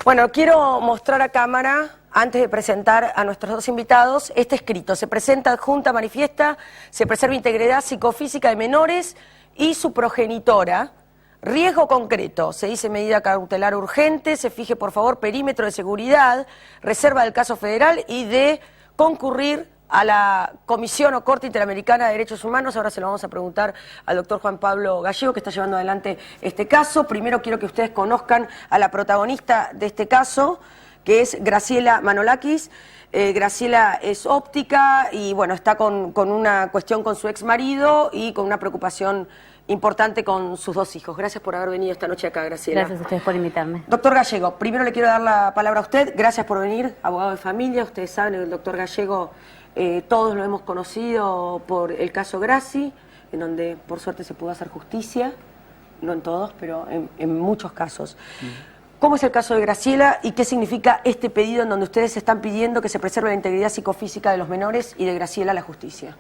Bueno, quiero mostrar a cámara, antes de presentar a nuestros dos invitados, este escrito. Se presenta adjunta manifiesta, se preserva integridad psicofísica de menores y su progenitora. Riesgo concreto, se dice medida cautelar urgente, se fije por favor perímetro de seguridad, reserva del caso federal y de concurrir a la Comisión o Corte Interamericana de Derechos Humanos. Ahora se lo vamos a preguntar al doctor Juan Pablo Gallego, que está llevando adelante este caso. Primero quiero que ustedes conozcan a la protagonista de este caso, que es Graciela Manolakis. Graciela es óptica y bueno, está con una cuestión con su ex marido y con una preocupación importante con sus dos hijos. Gracias por haber venido esta noche acá, Graciela. Gracias a ustedes por invitarme. Doctor Gallego, primero le quiero dar la palabra a usted. Gracias por venir, abogado de familia. Ustedes saben, el doctor Gallego, todos lo hemos conocido por el caso Graci, en donde por suerte se pudo hacer justicia, no en todos, pero en muchos casos. ¿Cómo es el caso de Graciela y qué significa este pedido en donde ustedes están pidiendo que se preserve la integridad psicofísica de los menores y de Graciela la justicia?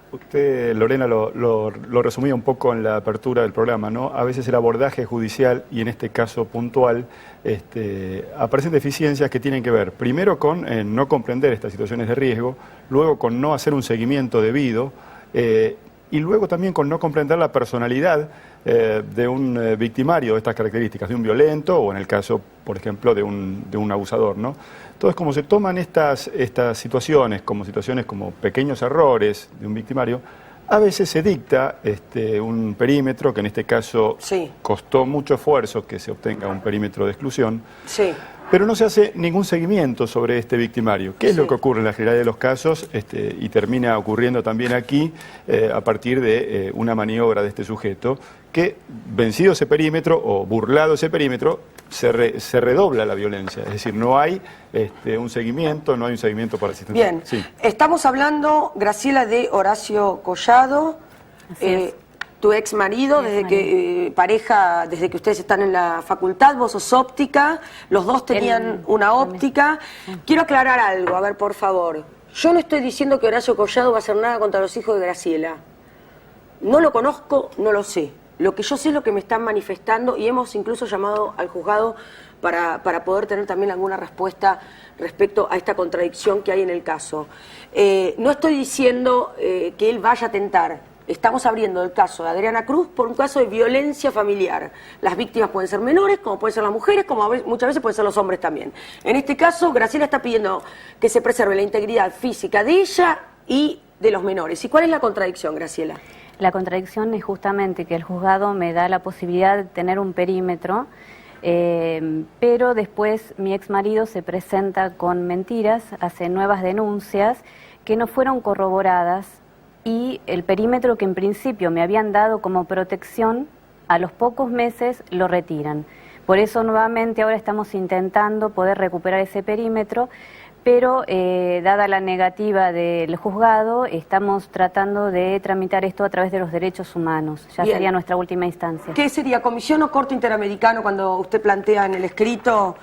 Usted, Lorena, lo resumía un poco en la apertura del programa, ¿no? A veces el abordaje judicial, y en este caso puntual, aparecen deficiencias que tienen que ver, primero con no comprender estas situaciones de riesgo, luego con no hacer un seguimiento debido, y luego también con no comprender la personalidad de un victimario de estas características, de un violento o en el caso, por ejemplo, de un abusador, ¿no? Entonces, como se toman estas situaciones como pequeños errores de un victimario, a veces se dicta un perímetro, que en este caso costó mucho esfuerzo que se obtenga un perímetro de exclusión, pero no se hace ningún seguimiento sobre este victimario. ¿Qué es lo que ocurre en la generalidad de los casos? Y termina ocurriendo también aquí a partir de una maniobra de este sujeto, que vencido ese perímetro o burlado ese perímetro, se redobla la violencia. Es decir, no hay un seguimiento, no hay un seguimiento para asistente. Bien, estamos hablando, Graciela, de Horacio Collado, tu ex marido, desde que desde que ustedes están en la facultad, vos sos óptica, los dos tenían una óptica. Quiero aclarar algo, a ver, por favor. Yo no estoy diciendo que Horacio Collado va a hacer nada contra los hijos de Graciela. No lo conozco, no lo sé. Lo que yo sé es lo que me están manifestando y hemos incluso llamado al juzgado para poder tener también alguna respuesta respecto a esta contradicción que hay en el caso. No estoy diciendo que él vaya a tentar. Estamos abriendo el caso de Adriana Cruz por un caso de violencia familiar. Las víctimas pueden ser menores, como pueden ser las mujeres, como muchas veces pueden ser los hombres también. En este caso, Graciela está pidiendo que se preserve la integridad física de ella y de los menores. ¿Y cuál es la contradicción, Graciela? La contradicción es justamente que el juzgado me da la posibilidad de tener un perímetro, pero después mi ex marido se presenta con mentiras, hace nuevas denuncias que no fueron corroboradas y el perímetro que en principio me habían dado como protección, a los pocos meses lo retiran. Por eso nuevamente ahora estamos intentando poder recuperar ese perímetro, pero dada la negativa del juzgado, estamos tratando de tramitar esto a través de los derechos humanos. Ya sería nuestra última instancia. ¿Qué sería? ¿Comisión o Corte Interamericano cuando usted plantea en el escrito,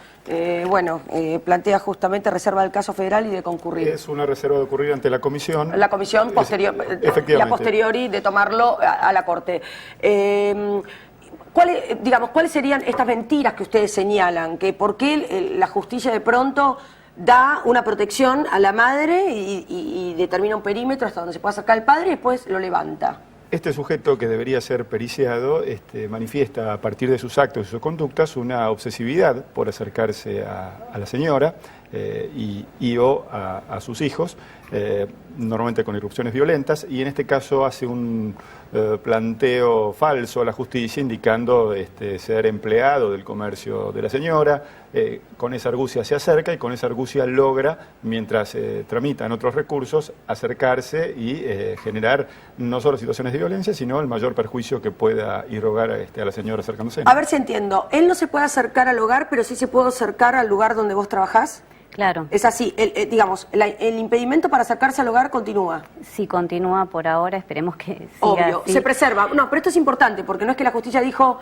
plantea justamente reserva del caso federal y de concurrir? Es una reserva de ocurrir ante la comisión. La comisión posterior, y a posteriori de tomarlo a la Corte. ¿Cuáles serían estas mentiras que ustedes señalan? Que ¿por qué la justicia de pronto da una protección a la madre y determina un perímetro hasta donde se pueda acercar el padre y después lo levanta? Este sujeto, que debería ser periciado, manifiesta a partir de sus actos y sus conductas una obsesividad por acercarse a la señora o a sus hijos, normalmente con irrupciones violentas, y en este caso hace un planteo falso a la justicia indicando ser empleado del comercio de la señora. Con esa argucia se acerca y con esa argucia logra, mientras tramitan otros recursos, acercarse y generar no solo situaciones de violencia, sino el mayor perjuicio que pueda irrogar a la señora acercándose. A ver si entiendo. Él no se puede acercar al hogar, pero sí se puede acercar al lugar donde vos trabajás. Claro. Es así, el impedimento para acercarse al hogar continúa. Sí, continúa por ahora, esperemos que siga Obvio, así. se preserva. No, pero esto es importante, porque no es que la justicia dijo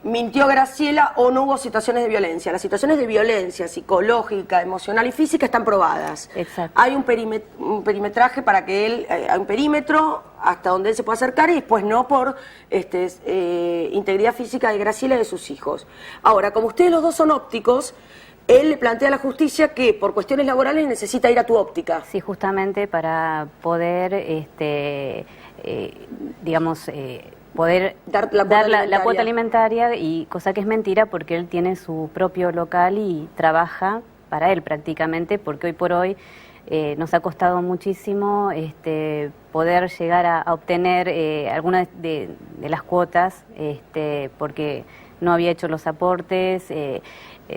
mintió Graciela o no hubo situaciones de violencia. Las situaciones de violencia psicológica, emocional y física están probadas. Exacto. Hay un perimetraje para que él, hay un perímetro hasta donde él se puede acercar y después no por integridad física de Graciela y de sus hijos. Ahora, como ustedes los dos son ópticos, él le plantea a la justicia que por cuestiones laborales necesita ir a tu óptica. Sí, justamente para poder, poder dar la cuota alimentaria, y cosa que es mentira porque él tiene su propio local y trabaja para él prácticamente, porque hoy por hoy nos ha costado muchísimo poder llegar a obtener algunas de las cuotas, porque no había hecho los aportes,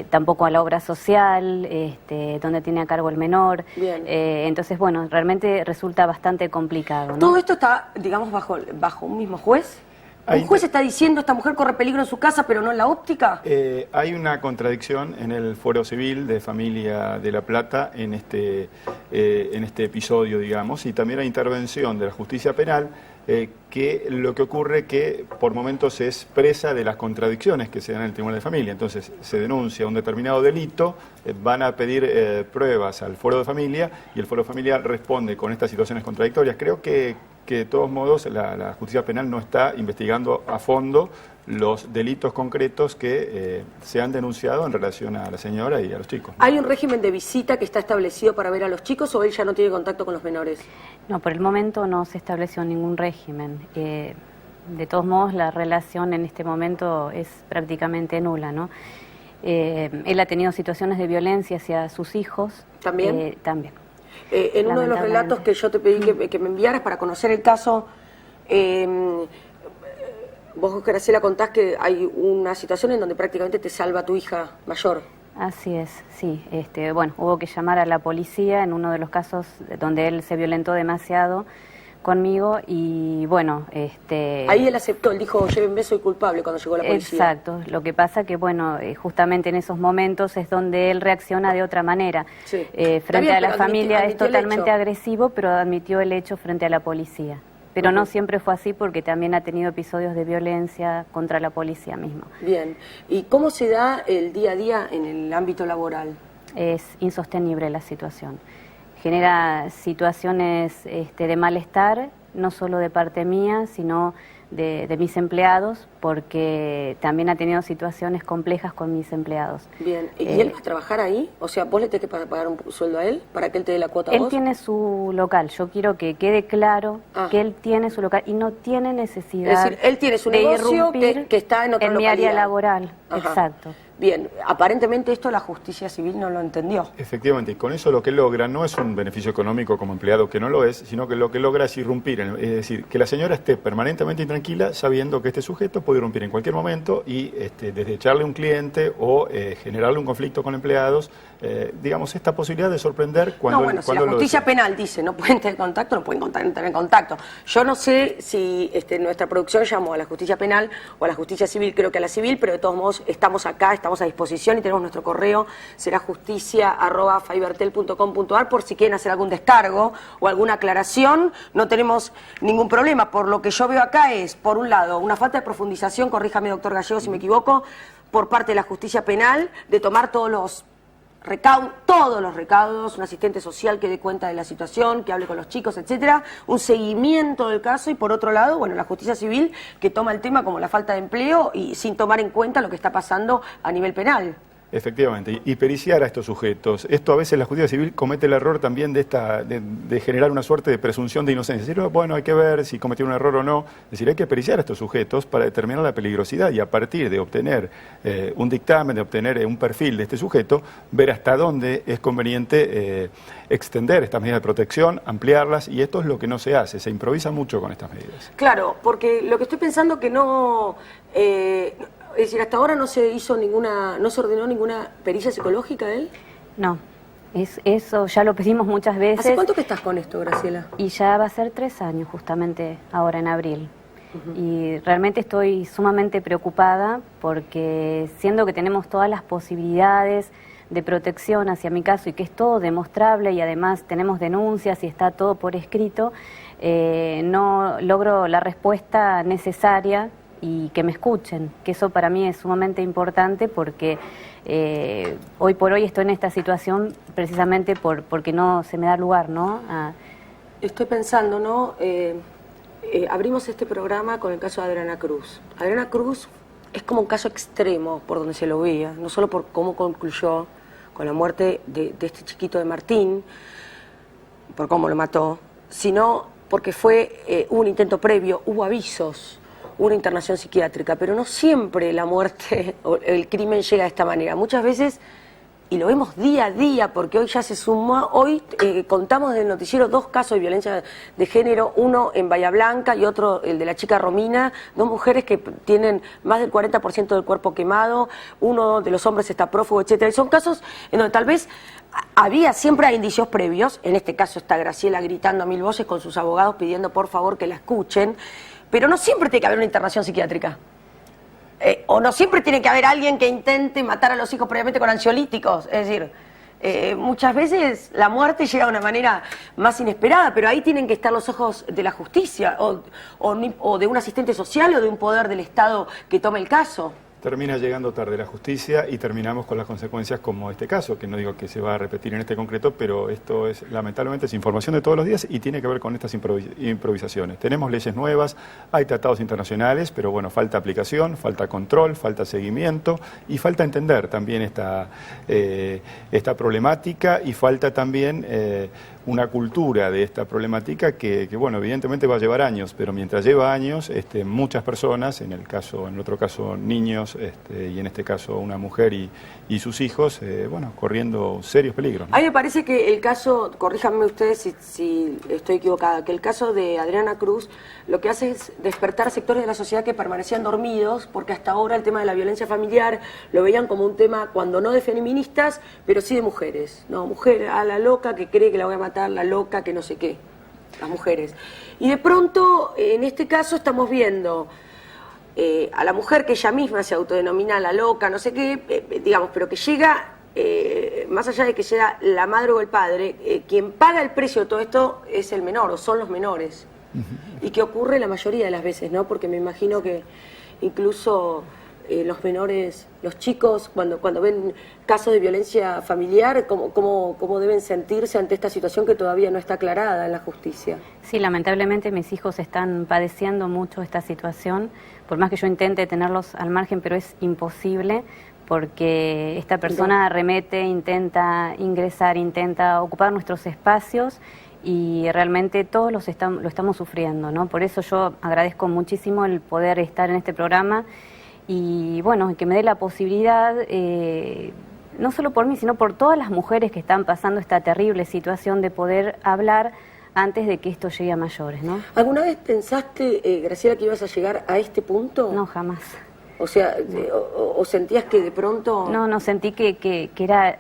tampoco a la obra social, donde tiene a cargo el menor. Bien. Entonces, bueno, realmente resulta bastante complicado, ¿no? Todo esto está, digamos, bajo un mismo juez. ¿Un juez está diciendo esta mujer corre peligro en su casa, pero no en la óptica? Hay una contradicción en el Fuero Civil de Familia de La Plata en este episodio, digamos, y también hay intervención de la justicia penal, que lo que ocurre que por momentos se expresa de las contradicciones que se dan en el Tribunal de Familia. Entonces se denuncia un determinado delito, van a pedir pruebas al Fuero de Familia y el Fuero de Familia responde con estas situaciones contradictorias. Creo que de todos modos la justicia penal no está investigando a fondo los delitos concretos que se han denunciado en relación a la señora y a los chicos, ¿no? ¿Hay un régimen de visita que está establecido para ver a los chicos o él ya no tiene contacto con los menores? No, por el momento no se estableció ningún régimen. De todos modos, la relación en este momento es prácticamente nula, ¿no? Él ha tenido situaciones de violencia hacia sus hijos. ¿También? También. En uno de los relatos que yo te pedí que me enviaras para conocer el caso, vos, Graciela, contás que hay una situación en donde prácticamente te salva tu hija mayor. Así es, sí. Bueno, hubo que llamar a la policía en uno de los casos donde él se violentó demasiado conmigo y bueno, Ahí él aceptó, él dijo, llévenme, soy culpable cuando llegó la policía. Exacto, lo que pasa que bueno, justamente en esos momentos es donde él reacciona de otra manera. Sí. Frente a la familia es admitió el totalmente hecho. agresivo, pero admitió el hecho frente a la policía. Pero no siempre fue así porque también ha tenido episodios de violencia contra la policía misma. Bien, ¿y cómo se da el día a día en el ámbito laboral? Es insostenible la situación. Genera situaciones de malestar, no solo de parte mía, sino de mis empleados, porque también ha tenido situaciones complejas con mis empleados. Bien, ¿y él va a trabajar ahí? O sea, ¿vos le tenés que pagar un sueldo a él para que él te dé la cuota a vos? Él tiene su local, yo quiero que quede claro que él tiene su local y no tiene necesidad. Es decir, él tiene su negocio que está en otra en mi localidad. área laboral. Ajá. Exacto. Bien, aparentemente esto la justicia civil no lo entendió. Efectivamente, y con eso lo que logra no es un beneficio económico como empleado, que no lo es, sino que lo que logra es irrumpir, es decir, que la señora esté permanentemente intranquila sabiendo que este sujeto puede irrumpir en cualquier momento y desde echarle un cliente o generarle un conflicto con empleados, digamos, esta posibilidad de sorprender cuando No, bueno, si la lo justicia desea. penal dice no pueden tener contacto, no pueden tener contacto. Yo no sé si nuestra producción llamó a la justicia penal o a la justicia civil, creo que a la civil, pero de todos modos estamos acá, estamos a disposición y tenemos nuestro correo, será justicia@fibertel.com.ar, por si quieren hacer algún descargo o alguna aclaración, no tenemos ningún problema. Por lo que yo veo acá es, por un lado, una falta de profundización, corríjame doctor Gallego si me equivoco, por parte de la justicia penal, de tomar todos los recaudos, un asistente social que dé cuenta de la situación, que hable con los chicos, etcétera, un seguimiento del caso y por otro lado, bueno, la justicia civil que toma el tema como la falta de empleo y sin tomar en cuenta lo que está pasando a nivel penal. Efectivamente, y periciar a estos sujetos. Esto a veces la justicia civil comete el error también de generar una suerte de presunción de inocencia. Decir, bueno, hay que ver si cometieron un error o no. Es decir, hay que periciar a estos sujetos para determinar la peligrosidad y a partir de obtener un dictamen, de obtener un perfil de este sujeto, ver hasta dónde es conveniente extender estas medidas de protección, ampliarlas, y esto es lo que no se hace. Se improvisa mucho con estas medidas. Claro, porque lo que estoy pensando que no... es decir, hasta ahora no se ordenó ninguna pericia psicológica a él. No, eso ya lo pedimos muchas veces. ¿Hace cuánto que estás con esto, Graciela? Y ya va a ser 3 años justamente ahora en abril. Y realmente estoy sumamente preocupada porque siendo que tenemos todas las posibilidades de protección hacia mi caso y que es todo demostrable y además tenemos denuncias y está todo por escrito, no logro la respuesta necesaria y que me escuchen, que eso para mí es sumamente importante porque hoy por hoy estoy en esta situación precisamente porque no se me da lugar, ¿no? Estoy pensando, ¿no? Abrimos este programa con el caso de Adriana Cruz. Adriana Cruz es como un caso extremo por donde se lo veía, no solo por cómo concluyó con la muerte de este chiquito de Martín, por cómo lo mató, sino porque fue un intento previo, hubo avisos, una internación psiquiátrica, pero no siempre la muerte o el crimen llega de esta manera. Muchas veces, y lo vemos día a día, porque hoy ya se sumó, hoy contamos en el noticiero 2 casos de violencia de género, uno en Bahía Blanca y otro el de la chica Romina, 2 mujeres que tienen más del 40% del cuerpo quemado, uno de los hombres está prófugo, etcétera. Y son casos en donde tal vez siempre hay indicios previos, en este caso está Graciela gritando a 1000 voces con sus abogados pidiendo por favor que la escuchen, pero no siempre tiene que haber una internación psiquiátrica. O no siempre tiene que haber alguien que intente matar a los hijos previamente con ansiolíticos. Es decir, muchas veces la muerte llega de una manera más inesperada, pero ahí tienen que estar los ojos de la justicia, o de un asistente social o de un poder del Estado que tome el caso. Termina llegando tarde la justicia y terminamos con las consecuencias como este caso, que no digo que se va a repetir en este concreto, pero esto es, lamentablemente, es información de todos los días y tiene que ver con estas improvisaciones. Tenemos leyes nuevas, hay tratados internacionales, pero bueno, falta aplicación, falta control, falta seguimiento y falta entender también esta problemática y falta también una cultura de esta problemática que, bueno, evidentemente va a llevar años, pero mientras lleva años, muchas personas, en otro caso niños, y en este caso una mujer y sus hijos, bueno, corriendo serios peligros, ¿no? A mí me parece que el caso, corríjanme ustedes si estoy equivocada, que el caso de Adriana Cruz lo que hace es despertar sectores de la sociedad que permanecían dormidos, porque hasta ahora el tema de la violencia familiar lo veían como un tema, cuando no de feministas, pero sí de mujeres, ¿no? Mujer a la loca que cree que la voy a matar, la loca que no sé qué, las mujeres. Y de pronto, en este caso estamos viendo a la mujer que ella misma se autodenomina la loca, no sé qué, digamos, pero que llega, más allá de que sea la madre o el padre, quien paga el precio de todo esto es el menor, o son los menores. Y que ocurre la mayoría de las veces, ¿no? Porque me imagino que incluso los menores, los chicos, cuando ven casos de violencia familiar, ¿cómo deben sentirse ante esta situación que todavía no está aclarada en la justicia? Sí, lamentablemente mis hijos están padeciendo mucho esta situación, por más que yo intente tenerlos al margen, pero es imposible, porque esta persona arremete, intenta ingresar, intenta ocupar nuestros espacios, y realmente todos lo estamos sufriendo, ¿no? Por eso yo agradezco muchísimo el poder estar en este programa y, bueno, que me dé la posibilidad, no solo por mí, sino por todas las mujeres que están pasando esta terrible situación, de poder hablar antes de que esto llegue a mayores, ¿no? ¿Alguna vez pensaste, Graciela, que ibas a llegar a este punto? No, jamás. O sea, o sentías que de pronto... No, sentí que era...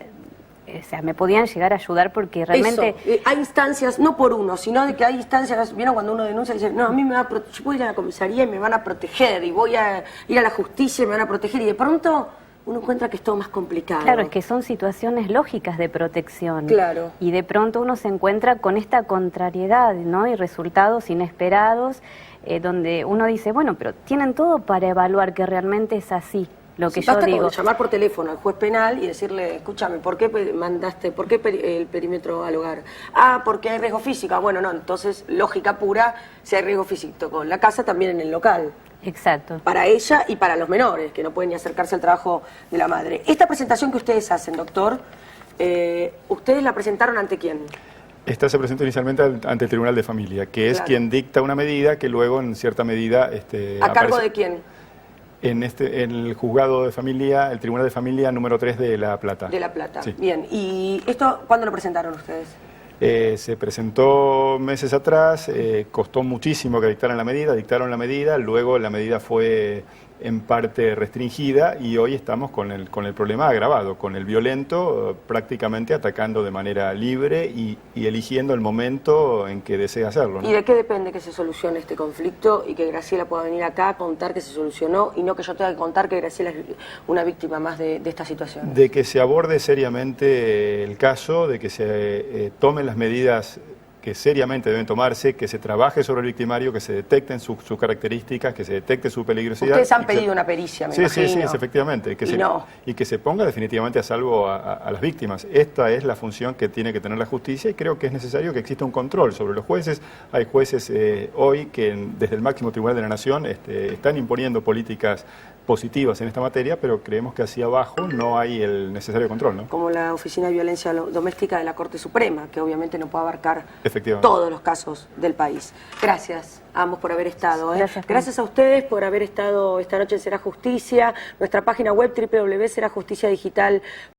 O sea, me podían llegar a ayudar porque realmente... Eso, hay instancias, no por uno, sino de que hay instancias, ¿vieron cuando uno denuncia y dice, no, a mí yo puedo ir a la comisaría y me van a proteger, y voy a ir a la justicia y me van a proteger, y de pronto uno encuentra que es todo más complicado? Claro, es que son situaciones lógicas de protección. Claro. Y de pronto uno se encuentra con esta contrariedad, ¿no? Y resultados inesperados, donde uno dice, bueno, pero tienen todo para evaluar que realmente es así. Lo que yo digo. Llamar por teléfono al juez penal y decirle, escúchame, ¿por qué el perímetro al hogar? Ah, porque hay riesgo físico. Bueno, no, entonces, lógica pura, si hay riesgo físico en la casa, también en el local. Exacto. Para ella y para los menores, que no pueden ni acercarse al trabajo de la madre. Esta presentación que ustedes hacen, doctor, ¿ustedes la presentaron ante quién? Esta se presentó inicialmente ante el Tribunal de Familia, que es quien dicta una medida que luego, en cierta medida... ¿A cargo de quién? En el juzgado de familia, el Tribunal de Familia número 3 de La Plata. De La Plata, sí. Bien. ¿Y esto cuándo lo presentaron ustedes? Se presentó meses atrás, costó muchísimo que dictaron la medida, luego la medida fue en parte restringida y hoy estamos con el problema agravado, con el violento prácticamente atacando de manera libre y eligiendo el momento en que desea hacerlo, ¿no? ¿Y de qué depende que se solucione este conflicto y que Graciela pueda venir acá a contar que se solucionó y no que yo tenga que contar que Graciela es una víctima más de esta situación? De que se aborde seriamente el caso, de que se tomen las medidas que seriamente deben tomarse, que se trabaje sobre el victimario, que se detecten sus características, que se detecte su peligrosidad. Ustedes han pedido una pericia, me imagino. Sí, efectivamente, y que se ponga definitivamente a salvo a las víctimas. Esta es la función que tiene que tener la justicia y creo que es necesario que exista un control sobre los jueces. Hay jueces hoy que desde el máximo tribunal de la Nación están imponiendo políticas positivas en esta materia, pero creemos que hacia abajo no hay el necesario control, ¿no? Como la Oficina de Violencia Doméstica de la Corte Suprema, que obviamente no puede abarcar Efectivamente. todos los casos del país. Gracias a ambos por haber estado. Gracias a ustedes por haber estado esta noche en Será Justicia. Nuestra página web www.serajusticiadigital.com.